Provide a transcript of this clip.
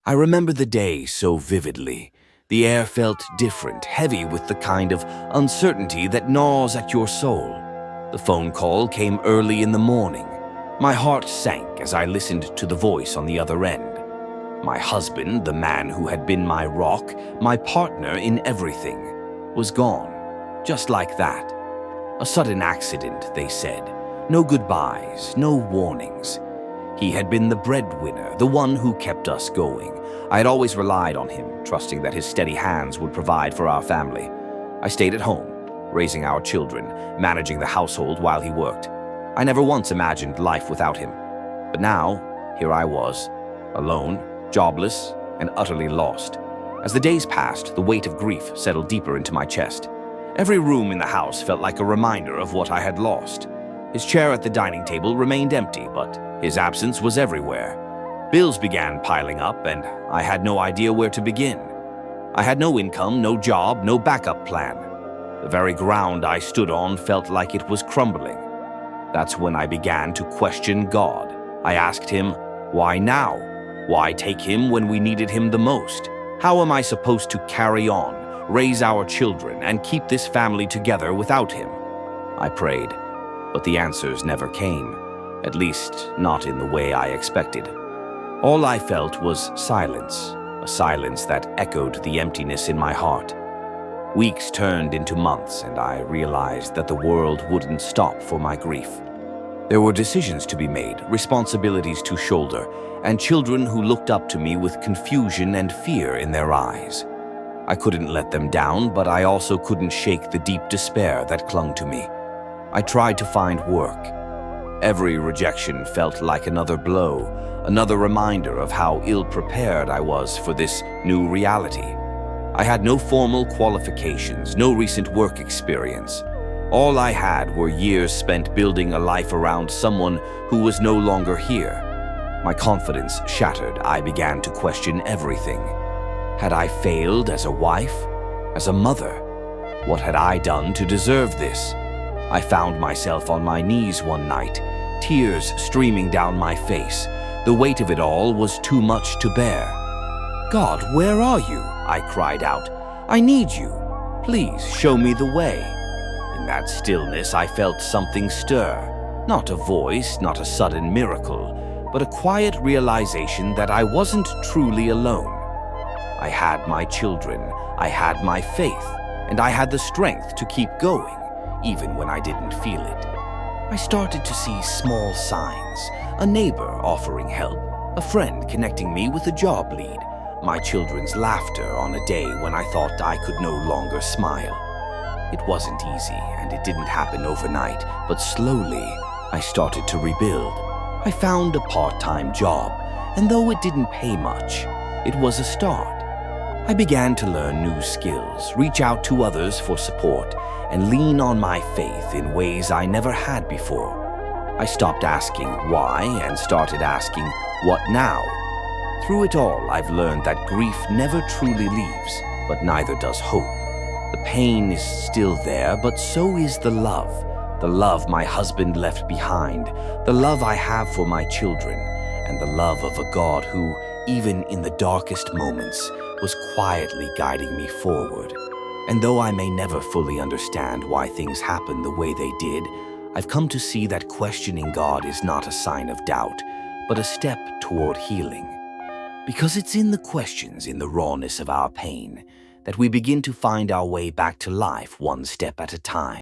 I remember the day so vividly. The air felt different, heavy with the kind of uncertainty that gnaws at your soul. The phone call came early in the morning. My heart sank as I listened to the voice on the other end. My husband, the man who had been my rock, my partner in everything, was gone, just like that. A sudden accident, they said. No goodbyes, no warnings. He had been the breadwinner, the one who kept us going. I had always relied on him, trusting that his steady hands would provide for our family. I stayed at home, raising our children, managing the household while he worked. I never once imagined life without him. But now, here I was, alone, jobless, and utterly lost. As the days passed, the weight of grief settled deeper into my chest. Every room in the house felt like a reminder of what I had lost. His chair at the dining table remained empty, but his absence was everywhere. Bills began piling up, and I had no idea where to begin. I had no income, no job, no backup plan. The very ground I stood on felt like it was crumbling. That's when I began to question God. I asked him, why now? Why take him when we needed him the most? How am I supposed to carry on, raise our children, and keep this family together without him? I prayed, but the answers never came, at least not in the way I expected. All I felt was silence, a silence that echoed the emptiness in my heart. Weeks turned into months, and I realized that the world wouldn't stop for my grief. There were decisions to be made, responsibilities to shoulder, and children who looked up to me with confusion and fear in their eyes. I couldn't let them down, but I also couldn't shake the deep despair that clung to me. I tried to find work. Every rejection felt like another blow, another reminder of how ill-prepared I was for this new reality. I had no formal qualifications, no recent work experience. All I had were years spent building a life around someone who was no longer here. My confidence shattered. I began to question everything. Had I failed as a wife? As a mother? What had I done to deserve this? I found myself on my knees one night, tears streaming down my face. The weight of it all was too much to bear. God, where are you? I cried out. I need you. Please show me the way. In that stillness, I felt something stir. Not a voice, not a sudden miracle, but a quiet realization that I wasn't truly alone. I had my children, I had my faith, and I had the strength to keep going, even when I didn't feel it. I started to see small signs, a neighbor offering help, a friend connecting me with a job lead, my children's laughter on a day when I thought I could no longer smile. It wasn't easy, and it didn't happen overnight, but slowly I started to rebuild. I found a part-time job, and though it didn't pay much, it was a start. I began to learn new skills, reach out to others for support, and lean on my faith in ways I never had before. I stopped asking why and started asking what now. Through it all, I've learned that grief never truly leaves, but neither does hope. The pain is still there, but so is the love my husband left behind, the love I have for my children, and the love of a God who, even in the darkest moments, was quietly guiding me forward. And though I may never fully understand why things happened the way they did, I've come to see that questioning God is not a sign of doubt, but a step toward healing. Because it's in the questions, in the rawness of our pain, that we begin to find our way back to life one step at a time.